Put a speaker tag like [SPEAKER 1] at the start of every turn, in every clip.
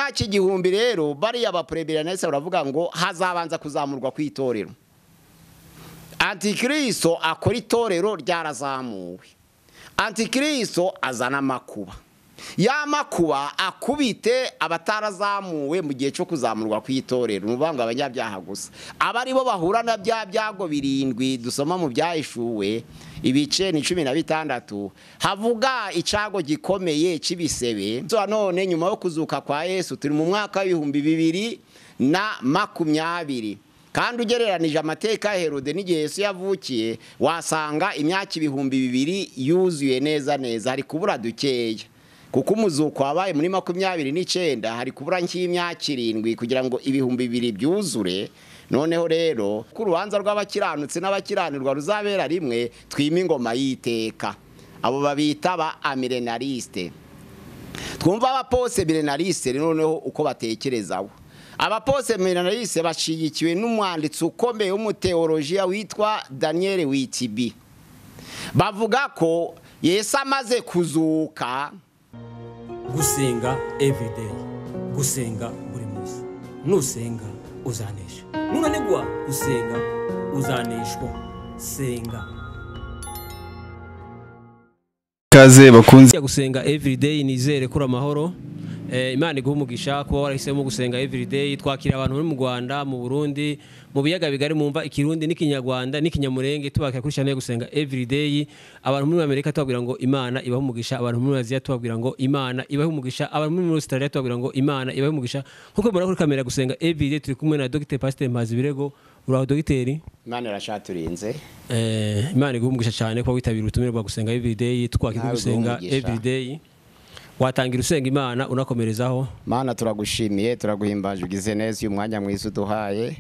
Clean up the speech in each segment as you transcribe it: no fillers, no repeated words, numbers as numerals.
[SPEAKER 1] myaka igihumbi rero bariya abapureberanese baravuga ngo hazabanza kuzamurwa ku itorero. Antikristo akora itorero ryarazamuwe. Antikristo azana amakuba. Ya makuba akubite abatarazamuwe mu gihe cyo kuzamurwa ku itorero, nubanga abanyabyaha gusa. Abari bo bahura na bya byago birindwi dusoma mu byahishuwe ibice ni 16 havuga icago gikomeye cibisebe. So none nyuma yo kuzuka kwa Yesu turi mu mwaka wa 2020 kandi ugereranije amateka ya Herode n'igihe Yesu yavukiye wasanga imyaka 2000 yuzuye neza neza, hari kubura dukeya kuko umuzuko wabaye muri 29 hari kubura nk'imyaka 7 kugira ngo 2000 byuzure. Noneho rero ku rubanza rw'abakiranutse n'abakiranirwa ruzabera rimwe twima ingoma y'iteka. Abo babita ba amilenariste. Twumva abapose milenariste noneho uko batekerezaho. Abapose milenariste bashigikiwe n'umwanditsi ukomeye w'umuteolojiya witwa Daniel Witibi. Bavuga ko Yesu amaze kuzuka.
[SPEAKER 2] Gusenga everyday, gusenga buri munsi. Nusenga uzanesha, nunanigwa gusenga uzaneshwa. Senga
[SPEAKER 3] kaze bakunze
[SPEAKER 2] gusenga everyday. Nizere kuri amahoro. Imana iguhumugisha kuba warahisemo gusenga everyday. Twakira abantu muri mu Rwanda, mu Burundi, mu biyaga bigari mumva ikirundi n'ikinyarwanda n'ikinyamurenge. Tubakira kuri channel gusenga everyday. Abantu muri Amerika tubabwira ngo Imana ibahumugisha, abantu muri Aziya tubabwira ngo Imana ibahumugisha, abantu muri Australia tubabwira ngo Imana ibahumugisha. Nkuko mubona kuri kamera gusenga everyday turi kumwe na Dr. Pastor Mazibirego. Uraho dogiteri?
[SPEAKER 1] Imana irashaturinze.
[SPEAKER 2] Imana iguhumugisha cyane kuba witabira ubutumire bwa gusenga everyday. Twakira gusenga everyday. Watangira usenga Imana unakomerezaho. Mana
[SPEAKER 1] turagushimiye, turaguhimbaje ugize neza uyu mwanya mwiza uduhaye.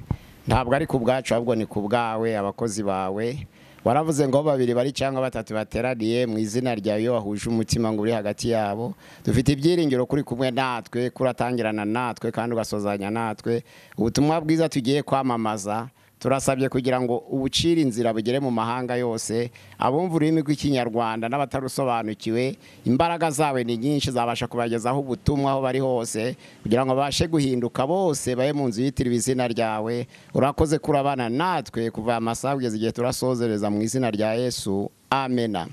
[SPEAKER 1] Ntabwo ari ku bwacu ahubwo ni ku bwawe, abakozi bawe. Waravuze ngo babiri bari cyangwa batatu bateraniye mu izina ryawe wahuje umutima ngo uri hagati yabo. Dufite ibyiringiro kuri kumwe natwe, kuratangirana natwe kandi ugasozanya natwe. Ubutumwa bwiza tugiye kwamamaza turasabye kugira ngo ubucira inzira bugere mu mahanga yose. Abumva ururimi rw'ikinyarwanda n'abatarusobanukiwe, imbaraga zawe ni nyinshi zabasha kubagezaho ubutumwa aho bari hose kugira ngo babashe guhinduka bose baye mu nzu yitiriwe izina ryawe. Urakoze kurabana natwe kuva amasaha kugeza igihe turasozereza mu izina rya Yesu. Amena.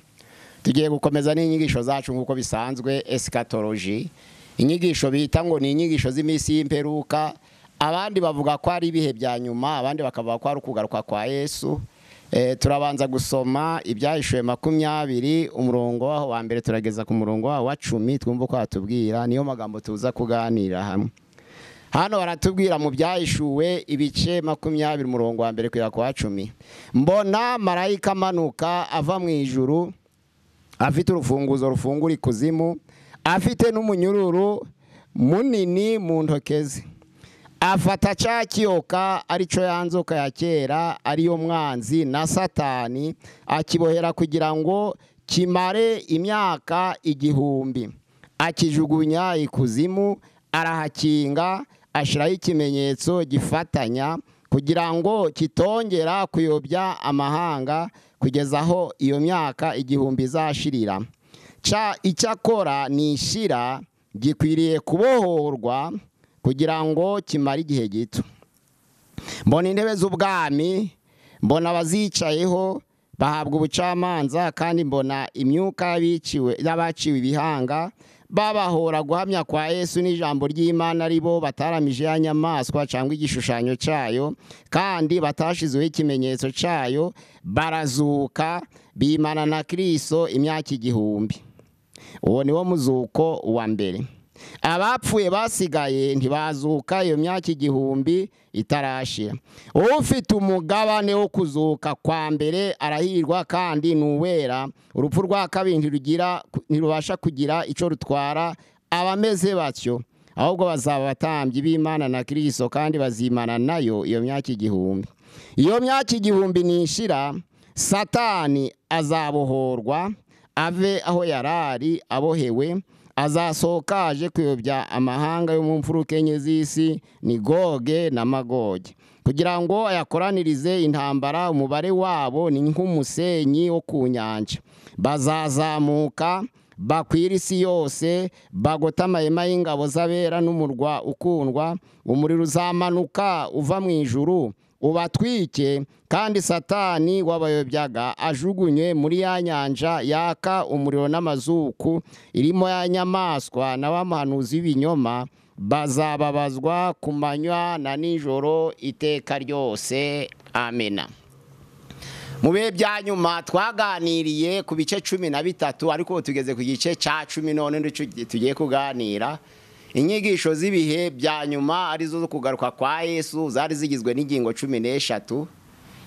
[SPEAKER 1] Tugiye gukomeza n'inyigisho zacu nk'uko bisanzwe, eschatology. Inyigisho bita ngo ni inyigisho z'imisi y'imperuka. Abandi bavuga ko ari ibihe bya nyuma, abandi bakavuga ko ari ukugaruka kwa Yesu. Turabanza gusoma ibyahishuwe 20 umurongo wa mbere turageza ku murongo wa 10 twumva ko atubwira, niyo magambo tuza kuganira hamwe. Hano baratubwira mu byahishuwe ibice 20 umurongo wa mbere kugera ku wa 10. Mbona marayika manuka ava mu ijuru afite urufunguzo rufungura ikuzimu, afite n'umunyururu munini mu ntokezi. Afata ca kiyoka arico yanzoka ya kera ariyo mwanzi na Satani, akibohera kugira ngo kimare imyaka 1000. Akijugunya ikuzimu, arahakinga, ashiraho ikimenyetso gifatanya kugira ngo kitongera kuyobya amahanga kugezaho iyo myaka 1000 izashirira. Icyakora nishira gikwiriye kubohorwa kugira ngo kimare igihe gito. Mbona intebe z'ubwami, mbona abazicayeho bahabwa ubucamanza, kandi mbona imyuka y'abaciwe ibihanga babahora guhamya kwa Yesu n'ijambo ry'Imana ribo bataramije ya nyamaswa cyangwa igishushanyo cyayo, kandi batashizeho ikimenyetso cyayo, barazuka bimana na Kristo imyaka 1000. Uwo ni wo muzuko wa mbere. Abapfuye basigaye ntibazuka iyo myaka 1000 itarashira. Ufite umugabane wo kuzuka kwa mbere arahirwa kandi nuwera. Urupfu rwa kabiri ntirubasha kugira ico rutwara abameze batyo, ahubwo bazaba batambyi b'Imana na Kristo kandi bazimana nayo iyo myaka 1000. Iyo myaka 1000 nishira, Satani azabohorwa ave aho yarari abohewe, azasohoka aje kuyobya amahanga yo mu mfuruka enye z'isi, ni Goge na Magoge, kugira ngo ayakoranirize intambara. Umubare wabo ni nk'umusenyi wo ku nyanja. Bazazamuka bakwira isi yose, bagota amahema y'ingabo z'abera n'umurwa ukundwa. Umuriro uzamanuka uva mu ijuru ubatwike, kandi Satani wabayobyaga ajugunywe muri ya nyanja yaka umuriro n'amazuku irimo ya nyamaswa n'abamuhanuzi b'ibinyoma, bazababazwa ku manywa na nijoro iteka ryose. Amena. Mu bihe bya nyuma twaganiriye ku bice 13, ariko tugeze ku gice cya 10 none tugiye kuganira inyigisho z'ibihe bya nyuma arizo zo kugaruka kwa Yesu, zari zigizwe n'ingingo 13.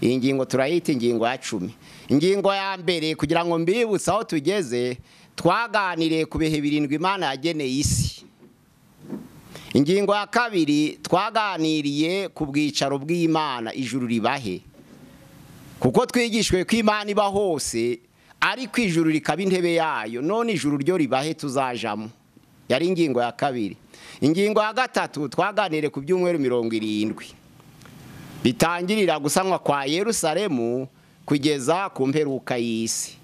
[SPEAKER 1] Iyi ngingo turayita ingingo ya 10. Ingingo ya mbere, kugira ngo mbibutse aho tugeze, twaganiriye ku bihe 7 Imana yageneye isi. Ingingo ya kabiri, twaganiriye ku bwicaro bw'Imana, ijuru ribahe, kuko twigishwe ko Imana iba hose ariko ijuru rikaba intebe yayo, none ijuru ryo ribahe tuzajamo. Yari ingingo ya kabiri. Ingingo ya gatatu, twaganire ku byumweru 70 bitangirira gusanwa kwa Yerusalemu kugeza ku mperuka y'isi.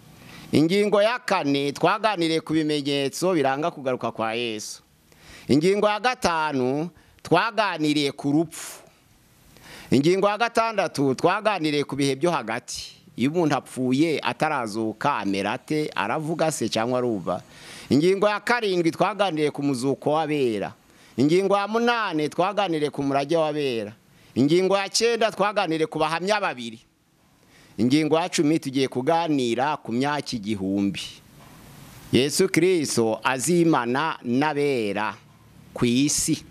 [SPEAKER 1] Ingingo ya kane, twaganire ku bimenyetso biranga kugaruka kwa Yesu. Ingingo ya gatanu, twaganiriye ku rupfu. Ingingo ya gatandatu, twaganiriye ku bihe byo hagati. Iyo umuntu apfuye atarazuka amera ate, aravuga se cyangwa aruva. Ingingo ya karindwi, twaganiriye ku muzuko w'abera. Ingingo ya 8, twaganiriye ku murage w'abera. Ingingo ya 9, twaganiriye ku bahamya babiri. Ingingo ya 10, tugiye kuganira ku myaka 1000 Yesu Kristo azimana n'abera ku isi.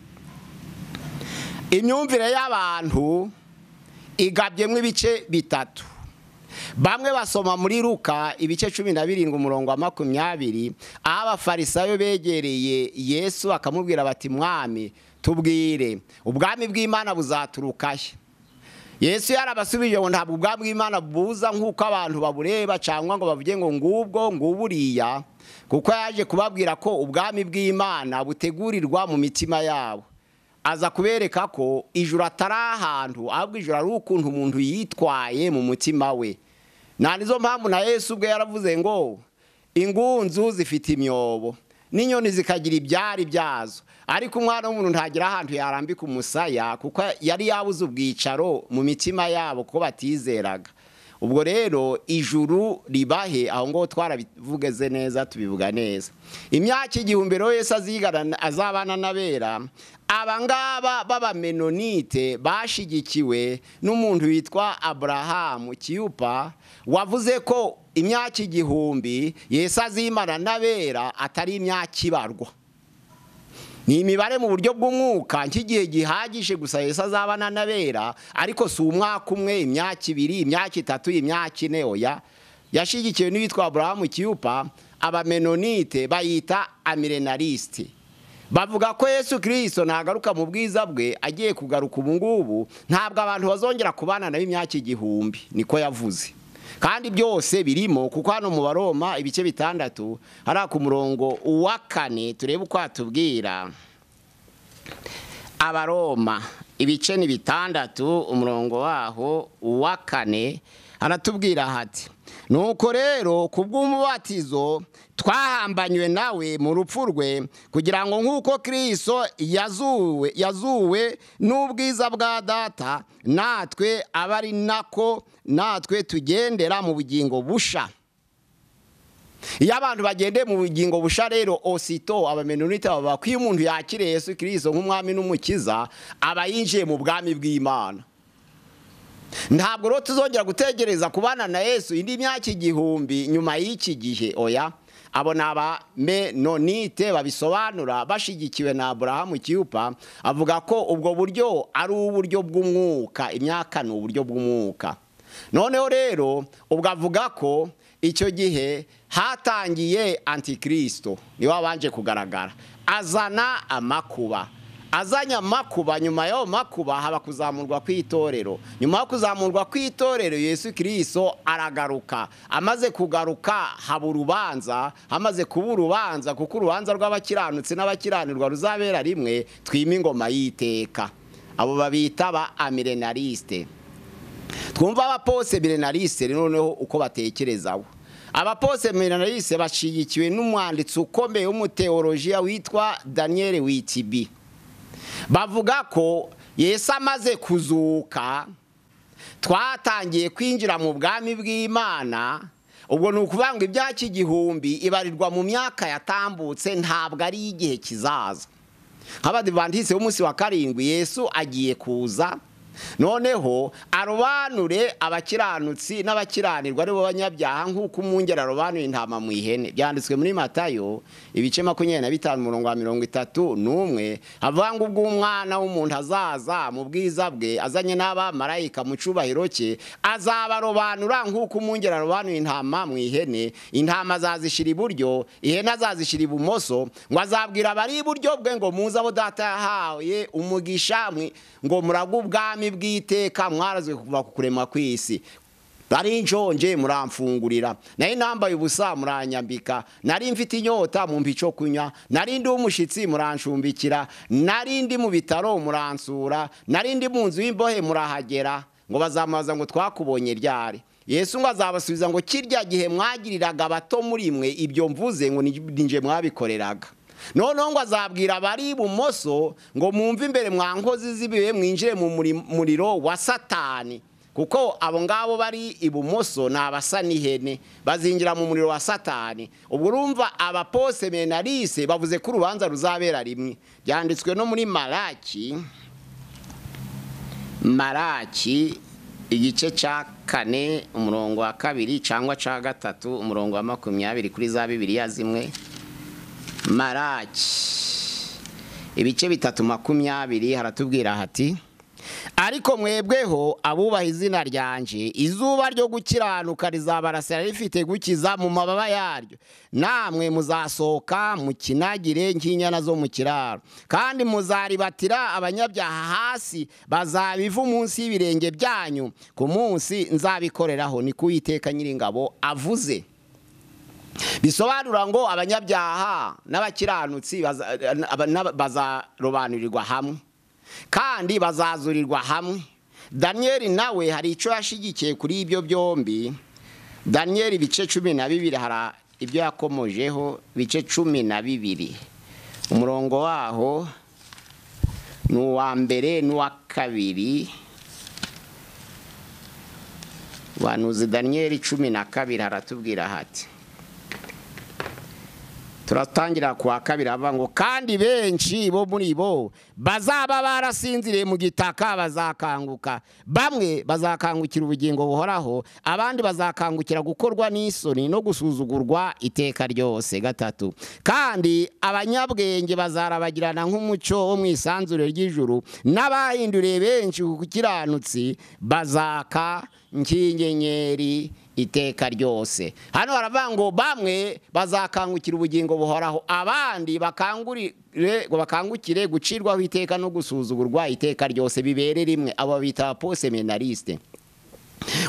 [SPEAKER 1] Imyumvire y'abantu igabyemwe ibice bitatu. Bamwe basoma muri Luka ibice 17 umurongo wa 20, aho abafarisayo begereye Yesu akamubwira bati, mwami tubwire ubwami bw'Imana buzaturukahe? Yesu yarabasubije ngo ntabwo ubwami bw'Imana buza nk'uko abantu babureba cyangwa ngo bavuge ngo ngubwo nguburiya, kuko yaje kubabwira ko ubwami bw'Imana butegurirwa mu mitima yabo. Aza kubereka ko ijuru atari ahantu, ahubwo ijuru ari ukuntu umuntu yitwaye mu mutima we. Nizo mpamvu na Yesu ubwe yaravuze ngo ingunzu zifite imyobo n'inyoni zikagira ibyari byazo, ariko umwana w'umuntu ntagira ahantu yarambika umusaya, kuko yari yabuze ubwicaro mu mitima yabo ko batizeraga. Ubwo rero ijuru ribahe, aho ngo twarabivugeze neza, tubivuga neza. Imyaka 1000 rero Yesu azabana n'abera. Abangaba b'Abamenonite bashigikiwe n'umuntu witwa Abrahamu Kiyupa, wavuze ko imyaka 1000 Yesu azimana n'abera atari imyaka ibarwa. Ni imibare mu buryo bw'umwuka, nk'igihe gihagije gusa Yesu azabana n'abera, ariko si umwaka umwe, imyaka 2, imyaka 3, imyaka 4. Oya, yashigikiwe n'uwitwa Abrahamu Kiyupa. Abamenonite bayita amilenaliste. Bavuga ko Yesu Kristo nagaruka mu bwiza bwe, agiye kugaruka ubu ngubu ntabwo abantu bazongera kubana nayo imyaka 1000, niko yavuze. Kandi byose birimo, kuko hano mu Baroma ibice 6 hari ku murongo wa 4 turebe uko atubwira. Abaroma ibice ni 6 umurongo waho wa 4 aratubwira hati, nuko rero kubw'umubatizo twahambanywe nawe mu rupfu rwe, kugira ngo nk'uko Kristo yazuwe n'ubwiza bwa Data, natwe abari nako natwe tugendera mu bugingo busha. Iyo abantu bagende mu bugingo busha rero, osito Abamenonite baba ko iyo umuntu yakiriye Yesu Kristo nk'umwami n'umukiza, aba yinjiye mu bwami bw'Imana. Ntabwo rero tuzongera gutegereza kubana na Yesu indi myaka 1000 nyuma y'iki gihe. Oya, abo n'Abamenonite babisobanura bashigikiwe na Abrahamu Kiyupa, avuga ko ubwo buryo ari uburyo bw'umwuka, imyaka ni uburyo bw'umwuka. Noneho rero ubwo avuga ko icyo gihe hatangiye Antikristo, niwe wabanje kugaragara, azana amakuba. Azanya amakuba, nyuma y'ayo makuba haba kuzamurwa kw'itorero. Nyuma yo kuzamurwa kw'itorero Yesu Kristo aragaruka. Amaze kugaruka haba urubanza. Hamaze kuba urubanza, kuko urubanza rw'abakiranutsi n'abakiranirwa ruzabera rimwe, twima ingoma y'iteka. Abo babita ba amilenaliste. Twumva abapose milenaliste noneho uko batekerezaho. abaposeminarise bashigikiwe n'umwanditsi ukomeye w'umuteolojiya witwa Daniel Witibi. Bavuga ko Yesu amaze kuzuka twatangiye kwinjira mu bwami bw'Imana. Ubwo ni ukuvuga ngo ibyaki igihumbi ibarirwa mu myaka yatambutse, ntabwo ari igihe kizaza. Nk'abadivantiste b'umunsi wa karindwi Yesu agiye kuza, noneho arobanure abakiranutsi n'abakiranirwa aribo banyabyaha nk'uko umwungeri arobanuye intama mu ihene. Byanditswe muri Matayo ibice 25:31, avuga ngo ubwo umwana w'umuntu azaza mu bwiza bwe azanye n'abamarayika mu cubahiro cye, azabarobanura nk'uko umwungeri arobanuye intama mu ihene. Intama azazishira iburyo, ihene azazishira ibumoso, ngo azabwira abari iburyo bwe ngo muze abo data yahaye umugisha, ngo muragu ubwami bw'iteka mwarazwe kuva ku kurema kw'isi. Nari nshonje muramfungurira, nari nambaye ubusa muranyambika, nari mfite inyota mumpa ico kunywa, nari ndi umushitsi murancumbikira, nari ndi mu bitaro muransura, nari ndi mu nzu y'imbohe murahagera. Ngo bazamubaza ngo twakubonye ryari? Yesu ngo azabasubiza ngo kirya gihe mwagiriraga abato muri mwe ibyo mvuze ngo ninje mwabikoreraga. Noneho ngo azabwira abari ibumoso ngo mwumve imbere mwa nkozi z'ibibi mwinjire mu muriro wa Satani, kuko abo ngabo bari ibumoso ni abasa n'ihene, bazinjira mu muriro wa Satani. Ubwo urumva abaposeminarise bavuze ko urubanza ruzabera rimwe. Byanditswe no muri Maraki igice ca 4 umurongo wa 2 cyangwa ca 3 umurongo wa 20 kuri za Bibiliya zimwe. Maraki ibice 3:20 haratubwira hati, ariko mwebweho abubaha izina ryanje, izuba ryo gukiranuka rizabarasira rifite gukiza mu mababa yaryo, namwe muzasohoka mu kinagire nk'inyana zo mu kiraro, kandi muzaribatira abanyabyaha hasi, bazabiva munsi y'ibirenge byanyu, ku munsi nzabikoreraho, ni Uwiteka Nyiringabo avuze. Bisobanura ngo abanyabyaha n'abakiranutsi bazarobanurirwa hamwe kandi bazazurirwa hamwe. Daniel nawe hari ico yashigikiye kuri ibyo byombi. Daniel ibice 12 hari ibyo yakomojeho, bice 12 umurongo waho n'uwa mbere n'uwa kabiri. Wanuzi Daniel 12 haratubwira hati, turatangira kwa kabiri avuga ngo kandi benshi bo muri bo bazaba barasinziriye mu gitaka bazakanguka, bamwe bazakangukira ubugingo buhoraho, abandi bazakangukira gukorwa n'isoni no gusuzugurwa iteka ryose. 3, kandi abanyabwenge bazarabagirana nk'umucyo wo mu isanzure ry'ijuru, n'abahinduriye benshi ku kiranutsi bazaka nk'inyenyeri iteka ryose. Hano haravuga ngo bamwe bazakangukira ubugingo buhoraho, abandi bakangukire gucirwaho iteka no gusuzugurwa iteka ryose, bibere rimwe. Abo bita aposeminariste.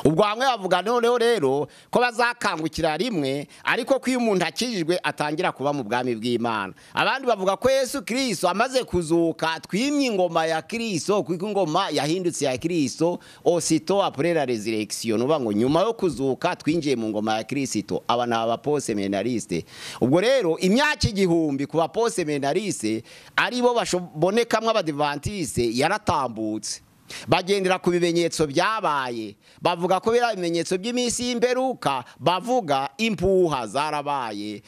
[SPEAKER 1] Ubwo hamwe bavuga noneho rero ko bazakangukira rimwe, ariko ko iyo umuntu akijijwe atangira kuba mu bwami bw'Imana. Abandi bavuga ko Yesu Kristo amaze kuzuka twimye ingoma ya Kristo, kuko ingoma yahindutse ya Kristo aussitôt après la résurrection. Uvuga ngo nyuma yo kuzuka twinjiye mu ngoma ya Kristo. Aba ni abaposeminariste. Ubwo rero imyaka igihumbi ku baposeminariste aribo bashobonekamwe abadivantiste yaratambutse. Bagendera ku bimenyetso byabaye, bavuga ko bira bimenyetso by'iminsi y'imperuka, bavuga impuha zarabaye,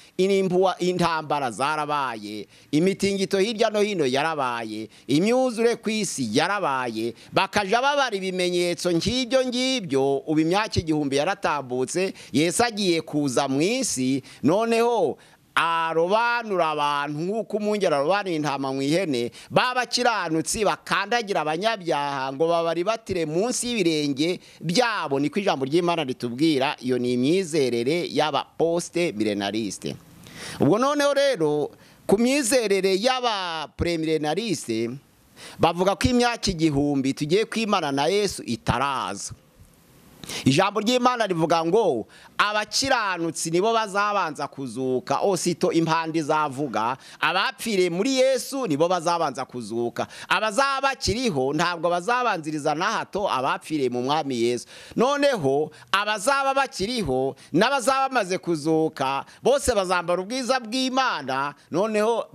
[SPEAKER 1] intambara zarabaye, imitingito hirya no hino yarabaye, imyuzure kw'isi yarabaye, bakaja babara ibimenyetso nk'ibyo ngibyo. Ubu imyaka igihumbi yaratambutse, Yesu agiye kuza mu isi, noneho arobanura abantu nk'uko umwungeri arobanuye intama mu ihene, babakiranutsi bakandagira abanyabyaha ngo babaribatire munsi y'ibirenge byabo. Niko ijambo ry'Imana ritubwira. Iyo ni imyizerere y'abaposte milenariste. Ubwo noneho rero ku myizerere y'abapremilenariste bavuga ko imyaka igihumbi tugiye kwimana na Yesu itaraza. ijambo ry'Imana rivuga ngo abakiranutsi nibo bazabanza kuzuka, osito impande izavuga, abapfiriye muri Yesu nibo bazabanza kuzuka, abazaba bakiriho ntabwo bazabanziriza na hato abapfiriye mu mwami Yesu. Noneho abazaba bakiriho n'abazaba bamaze kuzuka bose bazambara ubwiza bw'Imana, noneho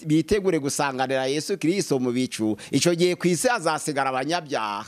[SPEAKER 1] bitegure gusanganira Yesu Kristo mu bicu. Icyo gihe ku isi hazasigara abanyabyaha.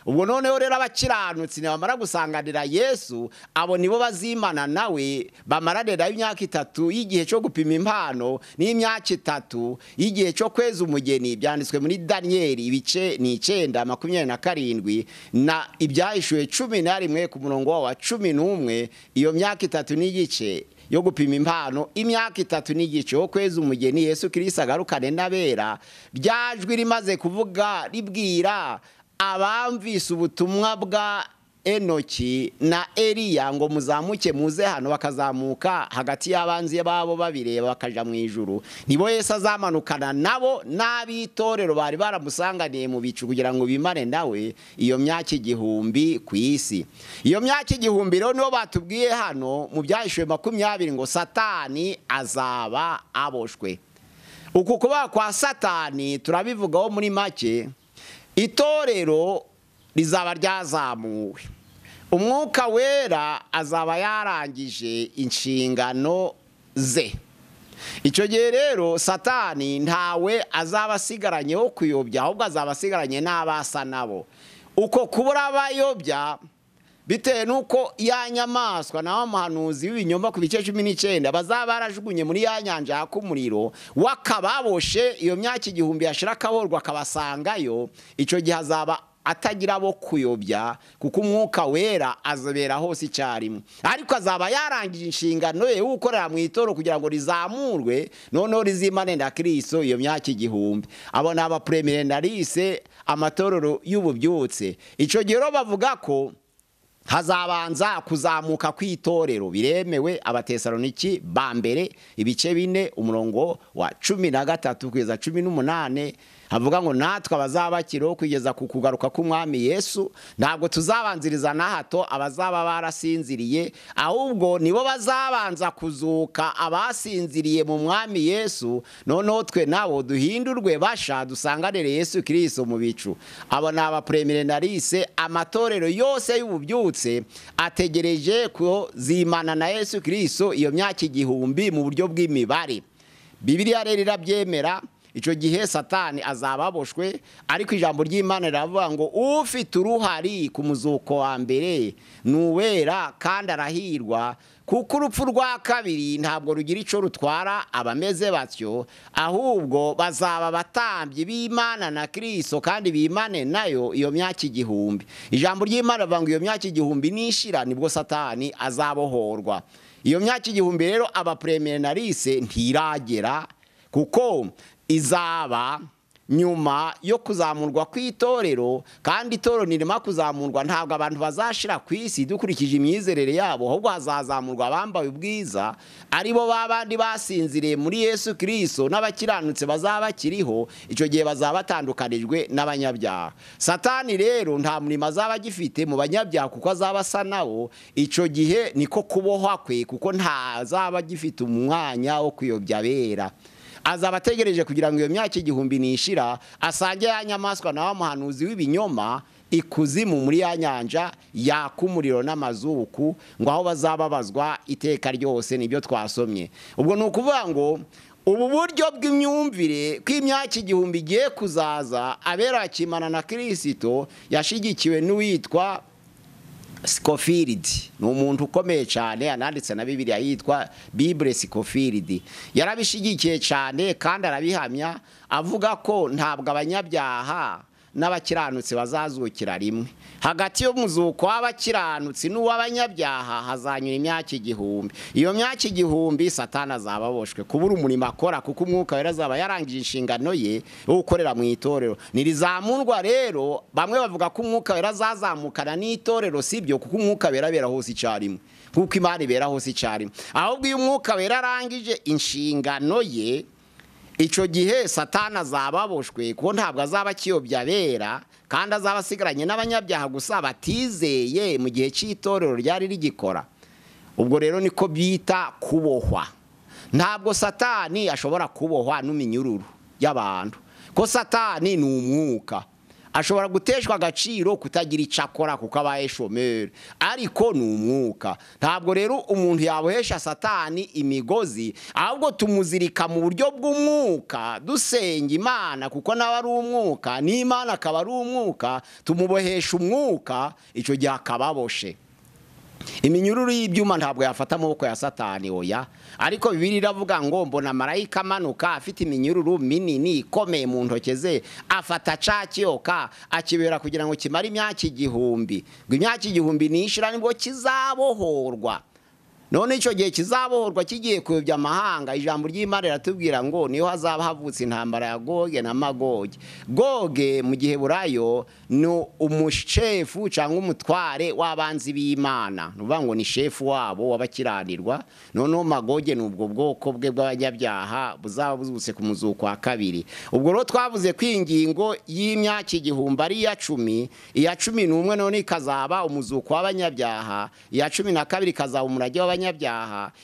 [SPEAKER 1] Ubwo noneho rero abakiranutsi nibamara gusanganira Yesu, abo nibo bazimana nawe, bamaranira imyaka 3 y'igihe cyo gupima impano n'imyaka 3 y'igihe cyo kweza umugeni. Byanditswe muri Danieli ibice ni 9:27 na ibyahishuwe 11 ku murongo wa 11. Iyo myaka 3 n'igice yo gupima impano, imyaka 3 n'igice yo kweza umugeni Yesu Kristo agarukane n'abera, byajwi rimaze kuvuga ribwira abamvise ubutumwa bwa Enoki na Eliya ngo muzamuke muze hano, bakazamuka hagati y'abanzi babo babireba bakaja mu ijuru. Nibo Yesu azamanukana nabo n'abitorero bari baramusanganiye mu bicu kugira ngo bimane nawe iyo myaka 1000 ku isi. Iyo myaka 1000 rero nibo batubwiye hano mu byahishuwe 20 ngo Satani azaba aboshwe. Uku kuba kwa Satani turabivugaho muri make. Itorero rizaba ryazamuwe, umwuka wera azaba yarangije inshingano ze. Icyo gihe rero Satani ntawe azaba asigaranyeho kuyobya, ahubwo azaba asigaranye n'abasa nabo. Uko kubura abayobya bitewe nuko ya nyamaswa na muhanuzi w'ibinyoma ku bice 19 bazaba barajugunye muri ya nyanja yaka umuriro, wakababoshe iyo myaka 1000 yashira akaborwa akabasangayo. Icyo gihe azaba atagira bo kuyobya kuko umwuka wera azabera hose icyarimwe, ariko azaba yarangije inshingano ye gukorera mu itoro kugira ngo rizamurwe, noneho rizimane na Kristo iyo myaka 1000. Abo naba premierendarise amatorero y'ububyutse. Icyo gihe bavuga ko hazabanza kuzamuka kw'itorero, biremewe Abatesaloniki ba mbere ibice 4 umurongo wa 13 kugeza 18 havuga ngo natwe abazabakiriho kugeza ku kugaruka k'umwami Yesu ntabwo tuzabanziriza na hato abazaba barasinziriye, ahubwo nibo bazabanza kuzuka abasinziriye mu mwami Yesu, noneho twe nabo duhindurwe basha dusanganire Yesu Kristo mu bicu. Abo naba premierendarise amatorero yose y'ububyutse ategereje ko zimana na Yesu Kristo iyo myaka 1000 mu buryo bw'imibare. Bibiliya rero irabyemera. Icyo gihe Satani azababoshwe, ariko ijambo ry'Imana riravuga ngo ufite uruhari ku muzuko wa mbere nuwera kandi arahirwa, kuko urupfu rwa kabiri ntabwo rugira ico rutwara abameze batyo, ahubwo bazaba batambye b'Imana na Kristo kandi bimane nayo iyo myaka 1000. Ijambo ry'Imana rivuga ngo iyo myaka 1000 nishira nibwo Satani azabohorwa. Iyo myaka 1000 rero aba premierendarise ntiragera, kuko izaba nyuma yo kuzamurwa kw'itorero, kandi itorero nirima kuzamurwa ntabwo abantu bazashira ku isi dukurikije imyizerere yabo, ahubwo hazazamurwa abambaye ubwiza, aribo babandi basinziriye muri Yesu Kristo n'abakiranutse bazaba bakiriho. Icyo gihe bazaba batandukanijwe n'abanyabyaha. Satani rero nta murimo azaba agifite mu banyabyaha kuko azaba asa nawo. Icyo gihe niko kubohwa kwe, kuko ntazaba agifite umwanya wo kuyobya abera. Azaba ategereje kugira ngo iyo myaka 1000 nishira asange ya nyamaswa na muhanuzi w'ibinyoma ikuzimu muri ya nyanja yaka umuriro n'amazuku, ngo aho bazababazwa iteka ryose. Nibyo twasomye. Ubwo nukuvuga ngo ubu buryo bw'imyumvire kw'imyaka 1000 igiye kuzaza abera bakimana na Kristo yashigikiwe n'uwitwa Scofield. Ni umuntu ukomeye cyane, ananditse na Bibiliya yitwa Bible Scofield. Yarabishigikiye cyane kandi arabihamya, avuga ko ntabwo abanyabyaha n'abakiranutsi bazazukira rimwe. Hagati y'umuzuko w'abakiranutsi n'uw'abanyabyaha hazanyura imyaka 1000. Iyo myaka 1000 Satani azababoshwe kubura umurimo akora, kuko umwuka wera azaba yarangije inshingano ye yo gukorera mu itorero. Nirizamurwa rero, bamwe bavuga ko umwuka wera azazamukana n'itorero, sibyo, kuko umwuka wera bera hose icyarimwe, kuko Imana ibera hose icyarimwe. Ahubwo iyo umwuka wera arangije inshingano ye icyo gihe satani azababoshwe kuko ntabwo azaba akiyobya abera kandi azaba asigaranye n'abanyabyaha gusa batizeye mu gihe cy'itorero ryari rigikora. Ubwo rero niko byita kubohwa. Ntabwo satani ashobora kubohwa n'iminyururu y'abantu, ko satani ni umwuka, ashobora guteshwa agaciro kutagira icyo akora kuko abaye shomeri, ariko ni umwuka. Ntabwo rero umuntu yabohesha satani imigozi, ahubwo tumuzirika mu buryo bw'umwuka dusenga Imana kuko nawe ari umwuka, n'Imana akaba ari umwuka, tumubohesha umwuka, icyo gihe akababoshe. Iminyururu y'ibyuma ntabwo yafata amaboko ya satani, oya. Ariko Bibiliya iravuga ngo mbona marayika amanuka afite iminyururu minini ikomeye mu ntoke ze, afata ca kiyoka akibera kugira ngo kimare imyaka 1000. Ngo imyaka 1000 nishira nibwo kizabohorwa. None icyo gihe kizabohorwa kigiye kuyobya amahanga. Ijambo ry'Imana riratubwira ngo niyo hazaba havutse intambara ya Goge na Magoge. Goge mu gihe burayo no umushefu cyangwa umutware w'abanzi b'Imana, nuvuga ngo ni shefu wabo wabakiranirwa. None Magoge n'ubwo bwoko bwe bw'abanyabyaha buzaba buzutse ku muzuko wa kabiri. Ubwo rero twavuze kwingingo y'imyaka 1000 ari ya 10, iya 11 none ikazaba umuzuko w'abanyabyaha, iya 12 ikazaba umurage w'abanyabyaha,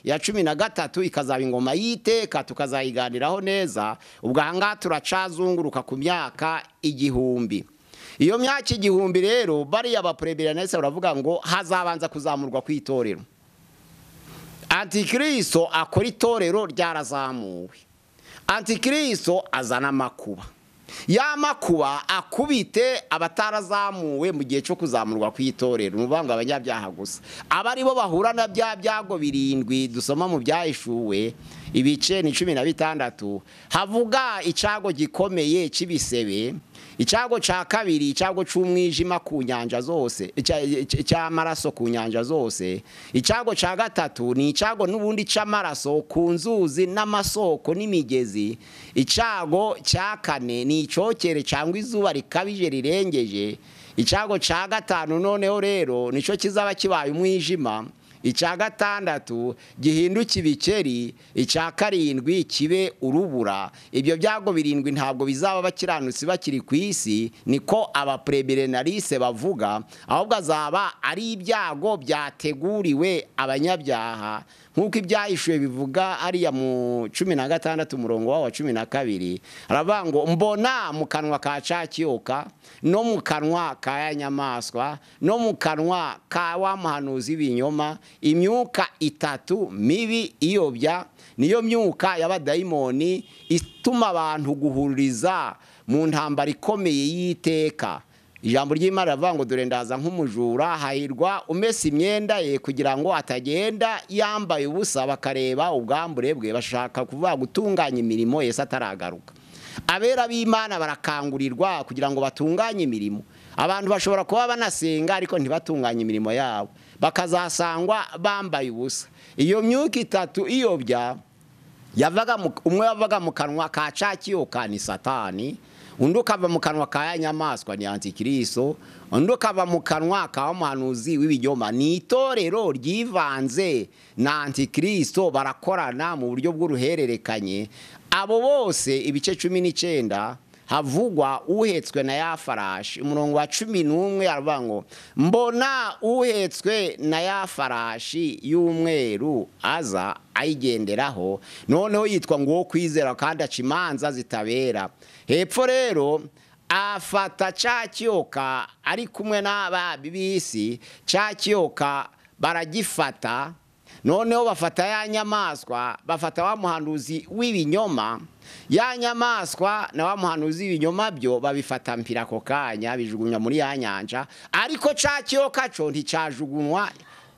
[SPEAKER 1] ya 13 ikazaba ingoma y'iteka tukazayiganiraho neza. Ubwo ahangaha turacazunguruka ku myaka 1000. Iyo myaka 1000 rero bariya abapurebiranese baravuga ngo hazabanza kuzamurwa ku itorero. Antikristo akora itorero ryarazamuwe. Antikristo azana amakuba. Ya makuba akubite abatarazamuwe mu gihe cyo kuzamurwa ku itorero, n'ubanga abanyabyaha gusa. Abari bo bahura na bya byago 7 dusoma mu byahishuwe ibice ni 16, havuga icago gikomeye cy'ibisebe, icago ca kabiri icago c'umwijima ku nyanja zose, cy'amaraso ku nyanja zose, icago ca gatatu ni icago n'ubundi c'amaraso ku nzuzi n'amasoko n'imigezi, icago ca kane ni icokere cyangwa izuba rikabije rirengeje, icago ca gatanu noneho rero nico kizaba kibaye umwijima, icya gatandatu gihinduka ibikeri, icya karindwi kibe urubura. Ibyo byago 7 ntabwo bizaba bakiranutsi bakiri ku isi, niko abapreberenarise bavuga, ahubwo azaba ari ibyago byateguriwe abanyabyaha nkuko ibyahishuwe bivuga ariya mu 16 umurongo wa 12. Aravuga ngo mbona mu kanwa ka cakiyoka no mu kanwa ka yanyamaswa no mu kanwa ka wa muhanuzi w'ibinyoma imyuka 3 mibi iyobya, niyo myuka y'abadayimoni ituma abantu guhuririza mu ntambara ikomeye y'iteka. Ijambo ry'Imana rivuga ngo dore ndaza nk'umujura, hahirwa umesa imyenda ye kugira ngo atagenda yambaye ubusa bakareba ubwambure bwe. Bashaka kuvuga gutunganya imirimo Yesu ataragaruka. Abera b'Imana barakangurirwa kugira ngo batunganye imirimo. Abantu bashobora kuba banasenga ariko ntibatunganye imirimo yabo, bakazasangwa bambaye ubusa. Iyo myuka 3 iyobya umwe yavaga mu kanwa ka cakiyoka ni Satani, undi ukava mu kanwa ka yanyamaswa ni Antikristo, undi ukava mu kanwa ka muhanuzi w'ibinyoma ni itorero ryivanze na Antikristo, barakorana mu buryo bw'uruhererekanye. Abo bose ibice 19 havugwa uhetswe na ya farashi. Umurongo wa 11 aravuga ngo mbona uhetswe na ya farashi y'umweru aza ayigenderaho, noneho yitwa ngo kwizera kandi aca imanza zitabera. Hepfo rero afata cakiyoka ari kumwe n'ababi b'isi, cakiyoka baragifata, noneho bafata ya nyamaswa, bafata wa muhanuzi w'ibinyoma, ya nyamaswa na wa muhanuzi w'ibinyoma byo babifata mpira ako kanya bijugunya muri ya nyanja. Ariko cakiyoka cyo nticajugunwa,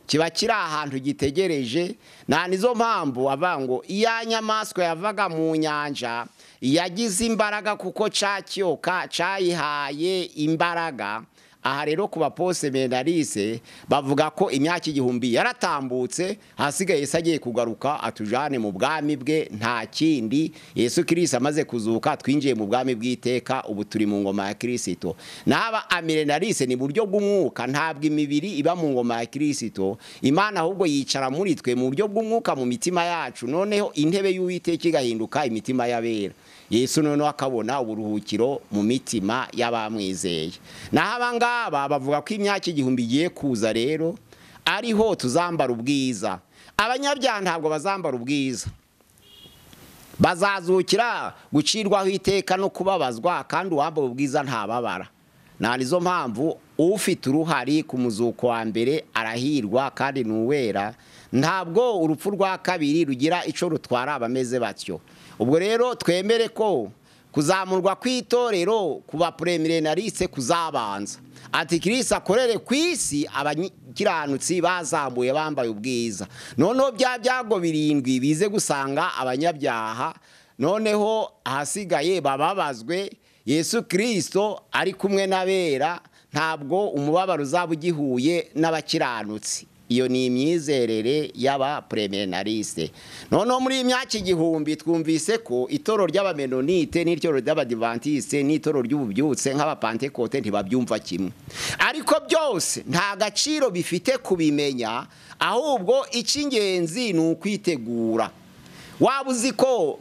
[SPEAKER 1] kiba kiri ahantu gitegereje. Na nizo mpamvu avango iya nyamaswa yavaga mu nyanja yagize imbaraga kuko cakiyoka cayihaye imbaraga, aha rero ku baposeminarise bavuga ko imyaka igihumbi yaratambutse, hasigaye Yesu agiye kugaruka atujane mu bwami bwe, nta kindi. Yesu Kristo amaze kuzuka twinjiye mu bwami bw'iteka, ubu turi mu ngoma ya Kristo. N'aba amilenarise ni buryo bw'umwuka, ntabwo imibiri iba mu ngoma ya Kristo. Imana ahubwo yicara muri twe mu buryo bw'umwuka mu mitima yacu, noneho intebe y'Uwiteka igahinduka imitima y'abera. Yesu noneho akabona uburuhukiro mu mitima y'abamwizeye. Naho abangaba bavuga ko imyaka igihumbi igiye kuza rero ariho tuzambara ubwiza. Abanyabyaha ntabwo bazambara ubwiza, bazazukira gucirwaho iteka no kubabazwa, kandi uwambaye ubwiza ntababara. Nizo mpamvu ufite uruhari ku muzuko wa mbere arahirwa kandi nuwera. Ntabwo urupfu rwa kabiri rugira ico rutwara abameze batyo. Ubwo rero twemere ko kuzamurwa kw'itorero kuba premilenarise kuzabanza. Ati Kristo akorere ku isi abakiranutsi bazamuye bambaye ubwiza. Noneho bya byago birindwi bize gusanga abanyabyaha, noneho ahasigaye bababazwe. Yesu Kristo ari kumwe n'abera, ntabwo umubabaro uzaba ugihuye n'abakiranutsi. Iyo ni imyizerere y'aba premilenarise. Noneho muri imyaka igihumbi twumvise ko itoro ry'abamenonite n'itoro ry'abadivantiste n'itoro ry'ububyutse nk'abapantekote ntibabyumva kimwe, ariko byose nta gaciro bifite kubimenya, ahubwo icy'ingenzi ni ukwitegura. Waba uzi ko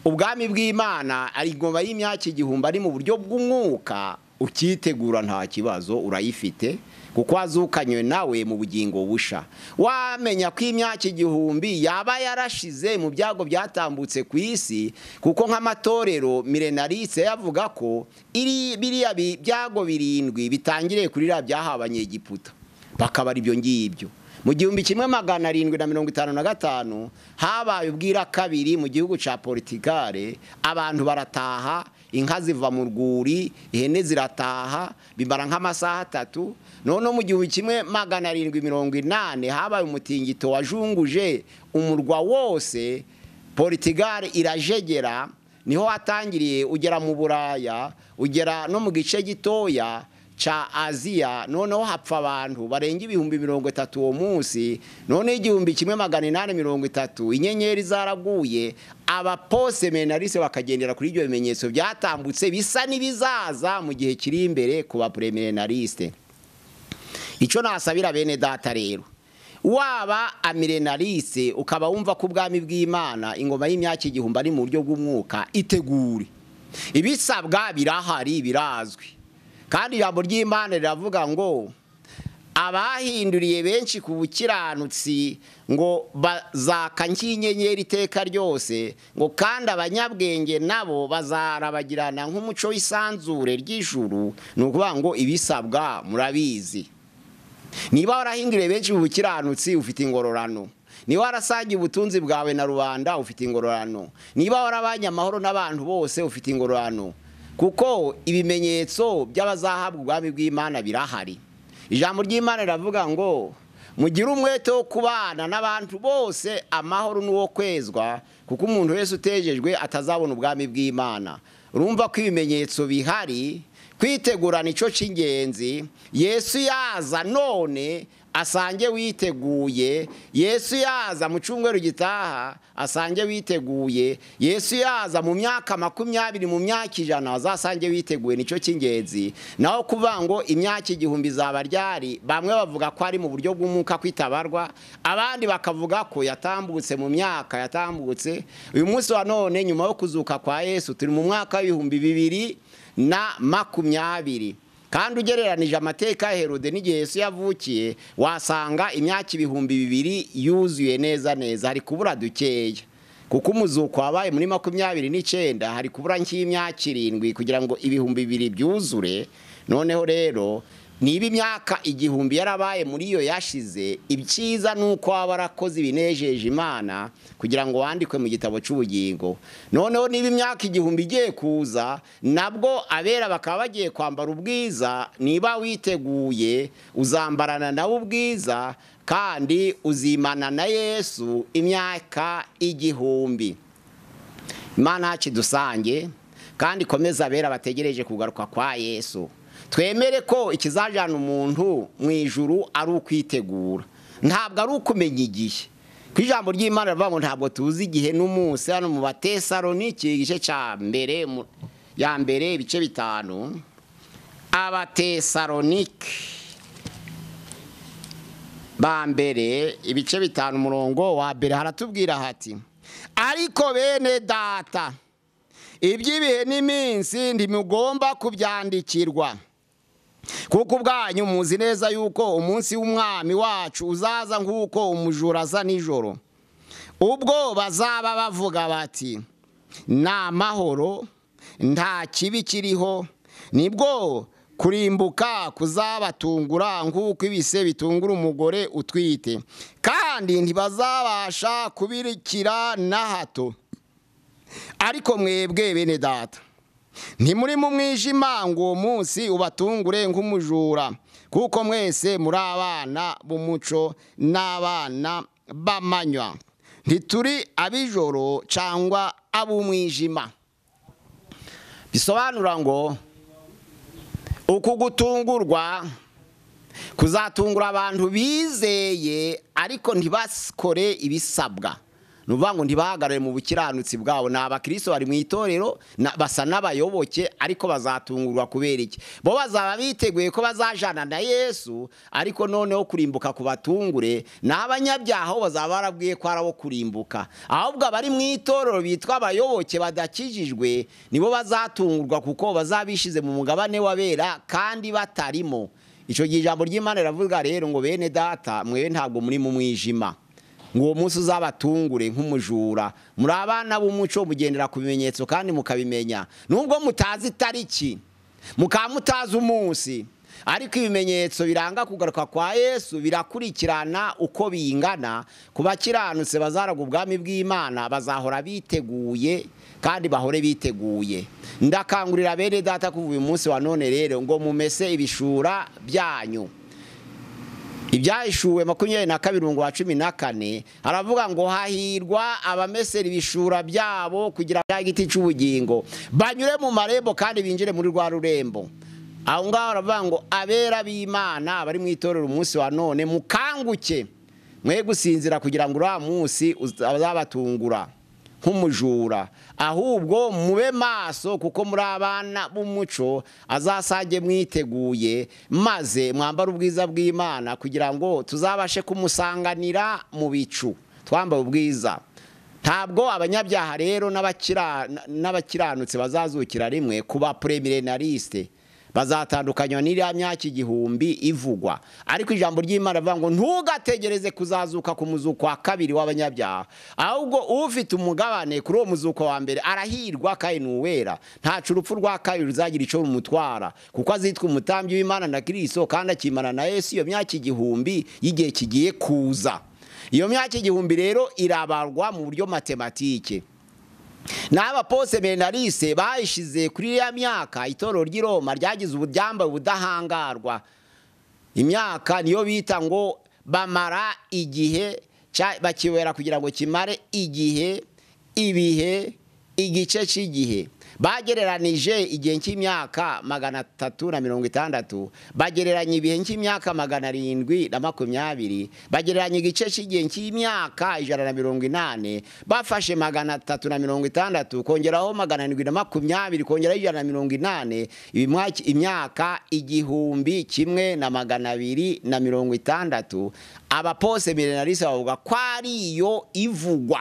[SPEAKER 1] ubwami bw'Imana ari ingoma y'imyaka igihumbi ari mu buryo bw'umwuka, ukitegura nta kibazo urayifite, kuko wazukanywe nawe mu bugingo busha. Wamenya ko imyaka igihumbi yaba yarashize mu byago byatambutse ku isi, kuko nk'amatorero milenarise yavuga ko biriya byago birindwi bitangiriye kuri iriya byahawe Abanyegiputa, bakabara ibyo ngibyo. Mu 1755 habaye ubwira kabiri mu gihugu ca Portugal, abantu barataha, inka ziva mu rwuri, ihene zirataha, bimara nk'amasaha 3. None mu 1780 habaye umutingito wajunguje umurwa wose, Portugal irajegera, niho hatangiriye ugera mu Buraya, ugera no mu gice gitoya cha Aziya. Noneho hapfa abantu barenga 30,000 uwo munsi. None 1830 inyenyeri zaraguye, abaposeminarise bakagendera kuri ibyo bimenyetso byatambutse bisa n'ibizaza mu gihe kiri imbere ku bapremilenarise. Ico nasabira bene data rero, waba amilenarise ukaba wumva ko ubwami bw'Imana ingoma y'imyaka igihumbi ari mu buryo bw'umwuka, itegure. Ibisabwa birahari, birazwi, kandi ijambo ry'Imana riravuga ngo abahinduriye benshi ku bukiranutsi ngo bazaka nk'inyenyeri iteka ryose, ngo kandi abanyabwenge nabo bazarabagirana nk'umuco w'isanzure ry'ijuru. Ni ukuvuga ngo ibisabwa murabizi. Niba warahinduriye benshi mu bukiranutsi ufite ingororano, niba warasangiye ubutunzi bwawe na rubanda ufite ingororano, niba warabanye amahoro n'abantu bose ufite ingororano, kuko ibimenyetso by'abazahabwa ubwami bw'Imana birahari. Ijambo ry'Imana riravuga ngo mugire umwete wo kubana n'abantu bose amahoro n'uwo kwezwa, kuko umuntu wese utejejwe atazabona ubwami bw'Imana. Urumva ko ibimenyetso bihari, kwitegura nico cy'ingenzi. Yesu yaza none asange witeguye. Yesu yaza mu cyumweru gitaha asange witeguye. Yesu yaza mu myaka 20, mu myaka 100 azasange witeguye, nico cy'ingenzi. Naho kuvuga ngo imyaka igihumbi zaba ryari, bamwe bavuga ko ari mu buryo bw'umwuka kwitabarwa, abandi bakavuga ko yatambutse mu myaka yatambutse. Uyu munsi wa none nyuma yo kuzuka kwa Yesu turi mu mwaka w'2020, kandi ugereranije amateka ya Herode n'igihe Yesu yavukiye, wasanga imyaka 2000 yuzuye neza neza. Hari kubura dukeya, kuko umuzuko wabaye muri 29, hari kubura nk'imyaka 7 kugira ngo 2000 byuzure. Noneho rero niba imyaka igihumbi yarabaye muri iyo yashize, ibyiza nuko wabarakoze ibinejeje Imana kugira ngo wandikwe mu gitabo cy'ubugingo. Noneho niba imyaka igihumbi igiye kuza, nabwo abera bakaba bagiye kwambara ubwiza. Niba witeguye uzambarana nawe ubwiza, kandi uzimana na Yesu imyaka igihumbi. Imana yacu dusange kandi komeza abera bategereje kugaruka kwa Yesu. twemere ko ikizajana umuntu mu ijuru ari ukwitegura, ntabwo ari ukumenya igihe. Ku ijambo ry'Imana rivuga ngo ntabwo tuzi igihe n'umunsi. Hano mu Batesalonike igice cya mbere ya mbere ibice 5, Abatesalonike ba mbere ibice 5 umurongo wa mbere haratubwira hati, ariko bene data iby'ibihe n'iminsi ntimugomba kubyandikirwa, kuko ubwanyu muzi neza yuko umunsi w'umwami wacu uzaza nk'uko umujura aza nijoro. Ubwo bazaba bavuga bati ni amahoro, nta kibi kiriho, nibwo kurimbuka kuzabatungura nk'uko ibise bitungura umugore utwite, kandi ntibazabasha kubirikira na hato. Ariko mwebwe bene data ntimuri mu mwijima ngo uwo munsi ubatungure nk'umujura, kuko mwese muri abana b'umuco n'abana b'amanywa, ntituri ab'ijoro cyangwa ab'umwijima. Bisobanura ngo uku gutungurwa kuzatungura abantu bizeye ariko ntibakore ibisabwa. Nuvuga ngo ntibahagarare mu bukiranutsi bwabo. Ni abakristo bari mu itorero basa n'abayoboke ariko bazatungurwa kubera iki? Bo bazaba biteguye ko bazajana na Yesu, ariko noneho kurimbuka kubatungure n'abanyabyaha bazaba barabwiye ko arabo kurimbuka. Ahubwo abari mu itorero bitwa abayoboke badakijijwe nibo bazatungurwa, kuko bazabishize mu mugabane w'abera kandi batarimo. Icyo gihe ijambo ry'Imana riravuga rero ngo bene data mwewe ntabwo muri mu mwijima ngo uwo munsi uzabatungure nk'umujura. Muri abana b'umuco mugendera ku bimenyetso kandi mukabimenya, nubwo mutazi itariki mukaba mutazi umunsi, ariko ibimenyetso biranga kugaruka kwa Yesu birakurikirana uko bingana. Ku bakiranutse bazaraga ubwami bw'Imana bazahora biteguye kandi bahore biteguye. Ndakangurira bene data kuva uyu munsi wa none rero ngo mumese ibishura byanyu. Ibyahishuwe 22:14 haravuga ngo hahirwa abamesera ibishura byabo kugira ngo igiti cy'ubugingo banyure mu marembo kandi binjire muri rwa rurembo. Aho ngaho haravuga ngo abera b'Imana bari mu itorero umunsi wa none mukanguke, mwe gusinzira kugira ngo uriya munsi uzabatungura nk'umujura, ahubwo mube maso kuko muri abana b'umuco azasange mwiteguye, maze mwambara ubwiza bw'Imana kugira ngo tuzabashe kumusanganira mu bicu twambaye ubwiza. Ntabwo abanyabyaha rero n'abakiranutse bazazukira rimwe kuba premilenariste, bazatandukanywa n'iriya myaka 1000 ivugwa. Ariko ijambo ry'Imana rivuga ngo ntugategereze kuzazuka ku muzuko wa kabiri w'abanyabyaha, ahubwo ufite umugabane kuri uwo muzuko wa mbere arahirwa kandi nuwera. Ntacu urupfu rwa kabiri ruzagira ico rumutwara, kuko azitwa umutambyi w'Imana na Kristo kandi akimana na Yesu iyo myaka 1000 y'igihe kigiye kuza. Iyo myaka 1000 rero irabarwa mu buryo matematike. N'abaposemenaliste bayishize kuri ya myaka itorero ry'i Roma ryagize uburyamba budahangarwa. Imyaka niyo bita ngo bamara igihe bakibera kugira ngo kimare igihe, ibihe, igice cy'igihe. Bagereranije igihe cy'imyaka 360, bagereranya ibihe cy'imyaka 720, bagereranya igice cy'igihe cy'imyaka 180, bafashe 360 kongeraho 720 kongeraho 180, imyaka 1260. Abaposemenaliste bavuga ko ariyo ivugwa.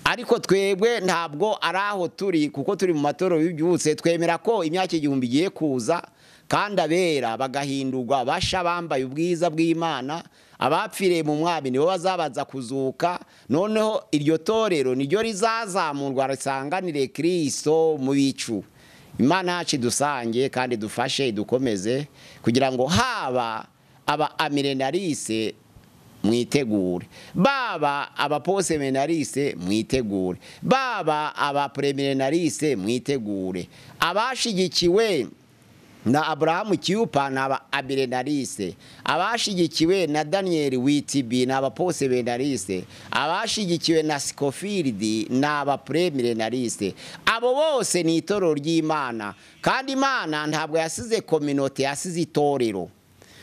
[SPEAKER 1] Ariko twebwe ntabwo araho turi, kuko turi mu matorero y'ibyutse. Twemera ko imyaka 1000 igiye kuza kandi abera bagahindurwa basha bambaye ubwiza bw'Imana. Abapfiriye mu mwami nibo bazabaza kuzuka, noneho iryo torero niryo rizazamurwa risanganire Kristo mu bicu. Imana yacu dusange kandi dufashe dukomeze kugira ngo haba aba amilenaliste mwitegure, baba abaposemenaliste mwitegure, baba abapremilenaliste mwitegure, abashigikiwe na Abrahamu Kiyupa n'aba Abirenarise, abashigikiwe na Daniel Witibi n'aba Pose Benarise, abashigikiwe na Scofield n'aba Premirenarise. Abo bose ni itorero ry'Imana, kandi Imana ntabwo yasize community, yasize itorero.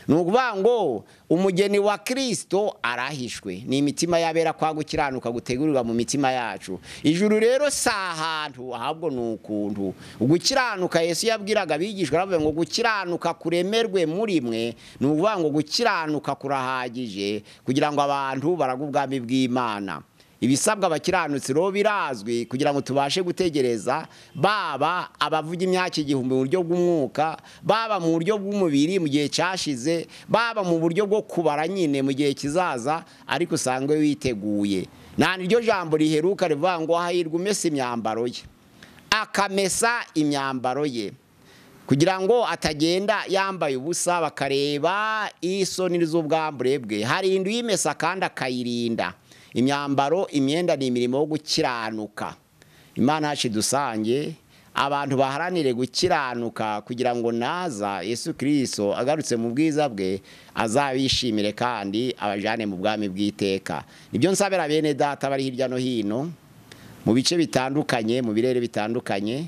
[SPEAKER 1] Nukuvuga ngo umugeni wa Kristo arahishwe, ni imitima yabera kwa gukiranuka gutegurirwa mu mitima yacu. Ijuru rero sahantu ahubwo nukuntu gukiranuka Yesu yabwiraga bigishwa aravuga ngo gukiranuka kuremerwe muri mwe, nukuvuga ngo gukiranuka kurahagije kugira ngo abantu baragubwami bw'Imana. Ibisabwa abakiranutsi ro birazwi kugira ngo tubashe gutegereza, baba abavuga imyaka igihumbi mu buryo bw'umwuka, baba mu buryo bw'umubiri mu gihe cyashize, baba mu buryo bwo kubara nyine mu gihe kizaza, ariko usangwe witeguye. Nta niryo jambo riheruka rivuga ngo hahirwa umesa imyambaro ye, akamesa imyambaro ye kugira ngo atagenda yambaye ubusa bakareba isoni z'ubwambure bwe. Harinda uyimesa kandi akayirinda. Imyambaro, imyenda ni imirimo yo gukiranuka. Imana yacu dusange abantu baharanire gukiranuka kugira ngo naza Yesu Kristo agarutse mu bwiza bwe azabishimire kandi abajane mu bwami bw'iteka. Nibyo nsabera bene data bari hirya no hino mu bice bitandukanye, mu birere bitandukanye,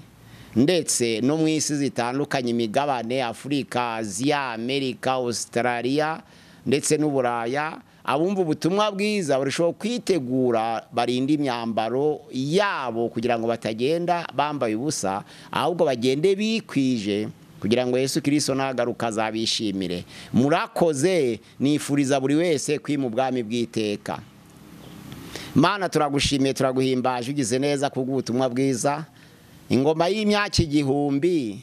[SPEAKER 1] ndetse no mu isi zitandukanye, imigabane Afurika, Aziya, Amerika, Australia ndetse n'Uburaya. Abumva ubutumwa bwiza barushaho kwitegura, barinda imyambaro yabo kugira ngo batagenda bambaye ubusa, ahubwo bagende bikwije kugira ngo Yesu Kristo nagaruka azabishimire. Murakoze, nifuriza buri wese kwima ubwami bw'iteka. Mana turagushimiye, turaguhimbaje, ugize neza kubw'ubutumwa bwiza. Ingoma y'imyaka igihumbi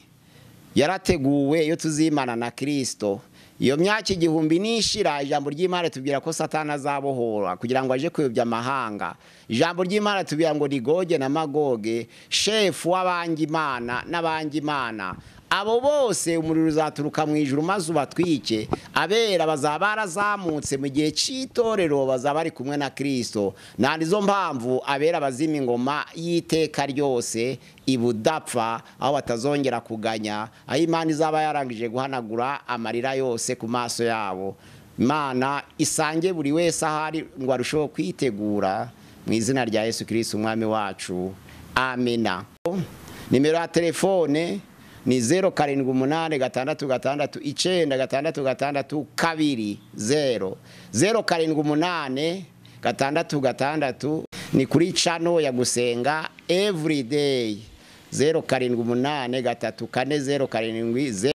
[SPEAKER 1] yarateguwe iyo tuzimana na Kristo. Iyo myaka igihumbi nishira, ijambo ry'Imana tubwira ko Satani azabohora kugira ngo aje kuyobya amahanga. Ijambo ry'Imana tubwira ngo ni Goge na Magoge, shefu w'abangimana n'abangimana. Abo bose umuriro uzaturuka mu ijuru maze ubatwike. Abera bazaba barazamutse mu gihe cy'itorero, bazaba bari kumwe na Kristo. Nta nizo mpamvu abera bazima ingoma y'iteka ryose ibudapfa, aho batazongera kuganya, aho Imana izaba yarangije guhanagura amarira yose ku maso yabo. Imana isange buri wese ahari ngo arusheho kwitegura mu izina rya Yesu Kristo umwami wacu. Amina. Nimero ya telefone ni 0786696620 0786 ni kuri channel ya gusenga everyday 07834070.